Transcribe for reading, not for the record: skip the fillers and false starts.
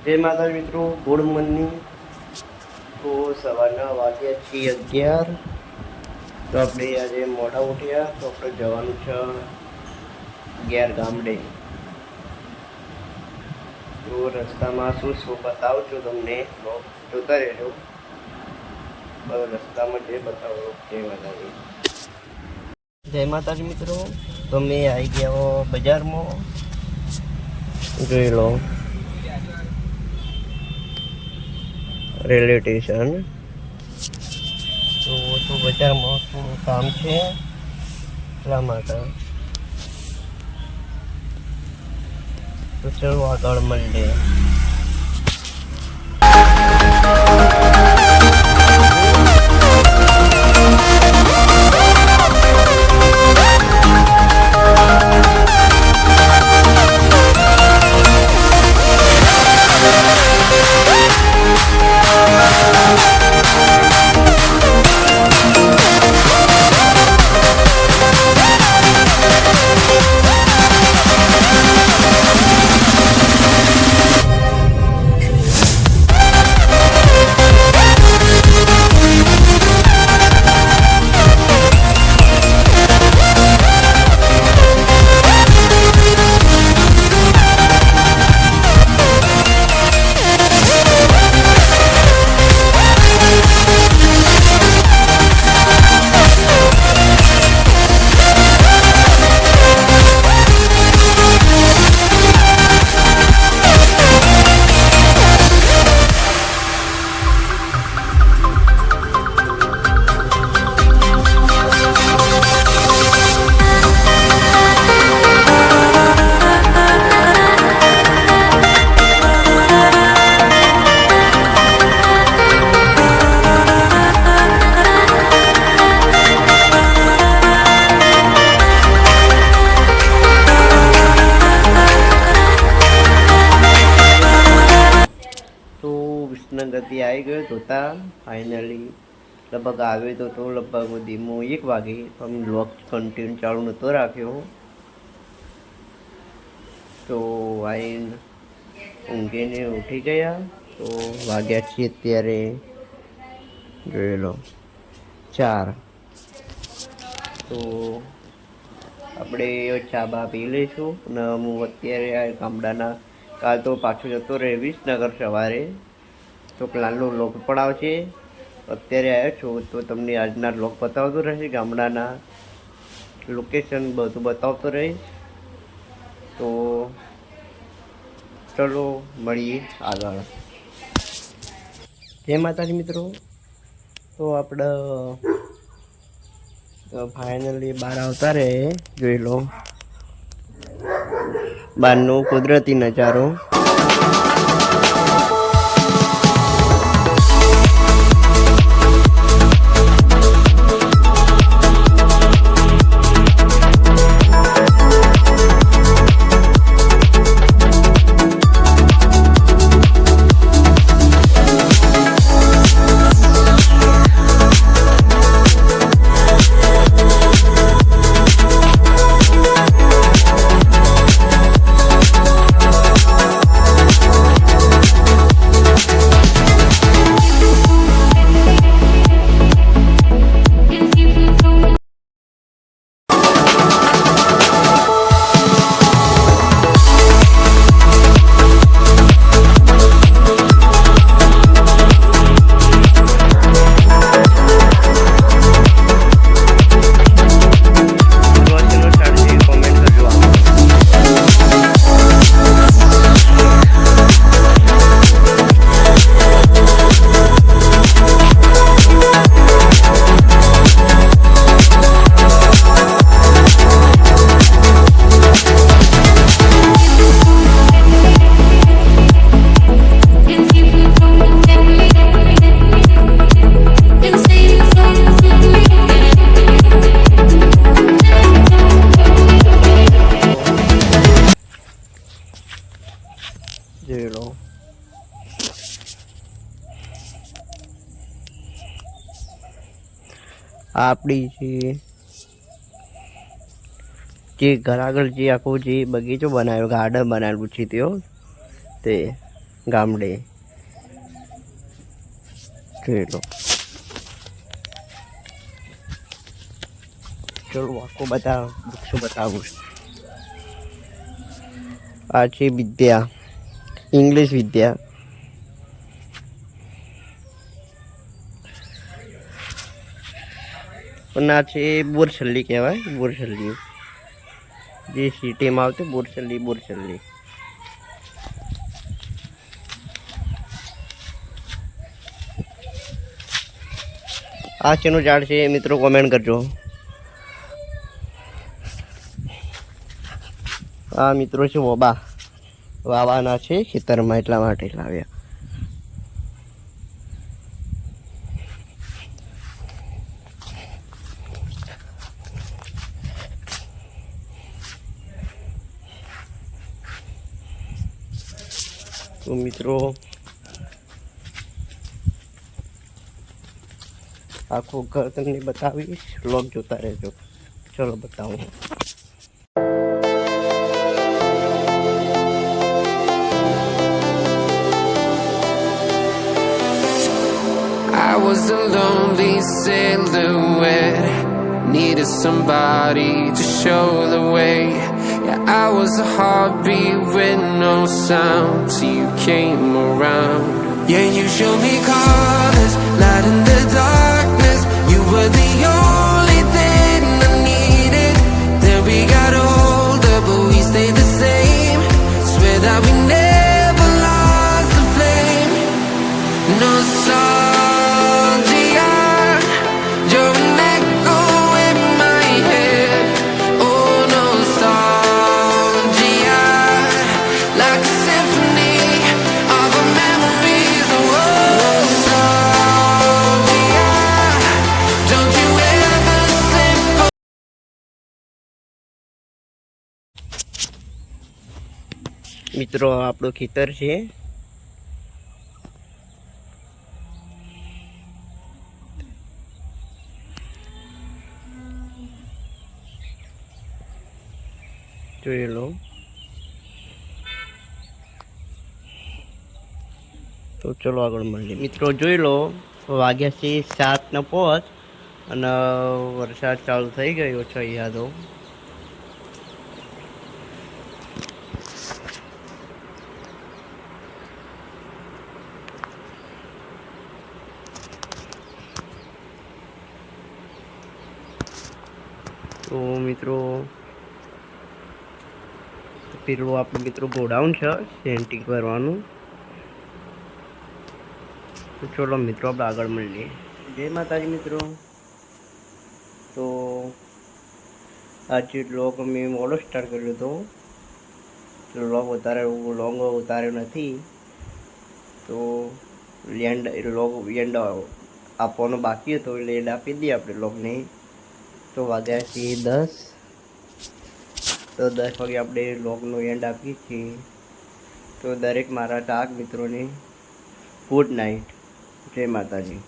जय माता मित्रों, गुड मॉर्निंग। तो सवारना वाग्या 11 तो આપણે આજે મોડા ઉઠ્યા તો આપણે જવાનું છે 11 ગામડે। તો રસ્તામાં શું શું બતાવું છું તમને, જોતા રહેજો। રસ્તામાં જે બતાવો જય માતાજી મિત્રો। તો મેં આવી ગયો બજારમાં, જોઈ લો रेलवे स्टेशन। तो बजार में थोड़ा काम है એટલા માટે તો ચલો આગળ મળીએ। गति आई गयो धोता फाइनली लगभग आवे तो लगभग धीमो 1 वागे तो हम लॉक कंटिन्यू चालू नतो राख्यो। तो आईन ऊँघीने उठी गया तो वाग्या छे त्यारे जोई लो 4। तो આપણે ચા બા પી લઈશું અને હું અત્યારે આ ગામડાના કાલ તો પાછો જતો રહે વિસનગર સવારે, તો પ્લાનનો લોક પણ આવશે। અત્યારે આવ્યો છું તો તમને આજના લોક બતાવતો રહેશે, ગામડાના લોકેશન બધું બતાવતો રહીશ। તો ચલો મળીએ આગળ। જય માતાજી મિત્રો। તો આપણે ફાઇનલી બહાર આવતા રહે, જોઈ લો બહારનો કુદરતી નજારો। આપણી જે ઘર આગળ જે આખો જે બગીચો બનાવ્યો, ગાર્ડન બનાવેલું છે તે ગામડે જોઈ લો. ચલો આખું બધા વૃક્ષો બતાવું. આ છે વિદ્યા, ઇંગ્લિશ વિદ્યા. પણ આ છે બોરસલ્લી કહેવાય, બોરસલ્લી જે સિટીમાં આવતી બોરસલ્લી. બોરસલ્લી આ શેનું ઝાડ છે મિત્રો કોમેન્ટ કરજો. આ મિત્રો છે ઓબા, વાવાના છે ખેતરમાં એટલા માટે લાવ્યા. તો મિત્રો આખું ઘર તમને બતાવીશ, વ્લોગ જોતા રહેજો. ચલો બતાવું. I was a lonely silhouette, needed somebody to show the way. Yeah, I was a heartbeat with no sound till you came around. Yeah, you showed me colors, light in the darkness. You were the only thing I needed. Then we got older, but we stayed the same. Swear that we never lost the flame. Nostalgia, you're an echo in my head. Oh, nostalgia, like a symphony of our memories. Oh, nostalgia, don't you ever slip away. મિત્રો આપણું ખેતર છે. જોઈ લો. તો ચલો આગળ મળીએ મિત્રો. જોઈ લો વાગ્યા છે 7:05 અને વરસાદ ચાલુ થઈ ગયો છે અહીંયા તો. તો મિત્રો પેલું આપણું મિત્રો ગોડાઉન છે સેન્ટિંગ કરવાનું. તો ચલો મિત્રો આપણે આગળ મળીએ. જય માતાજી મિત્રો. તો આજે વ્લોગ મેં મોડો સ્ટાર્ટ કર્યો હતો, વ્લોગ લોંગ ઉતાર્યો નથી. તો એન્ડ આપવાનો બાકી હતો એટલે એન્ડ આપી દઈએ આપણે વ્લોગને. તો વાગ્યા છે 10. તો 10 વાગે આપણે વ્લોગનો એન્ડ આપીએ છીએ. તો દરેક મારા ચાહક મિત્રોને ગુડ નાઇટ. જય માતાજી.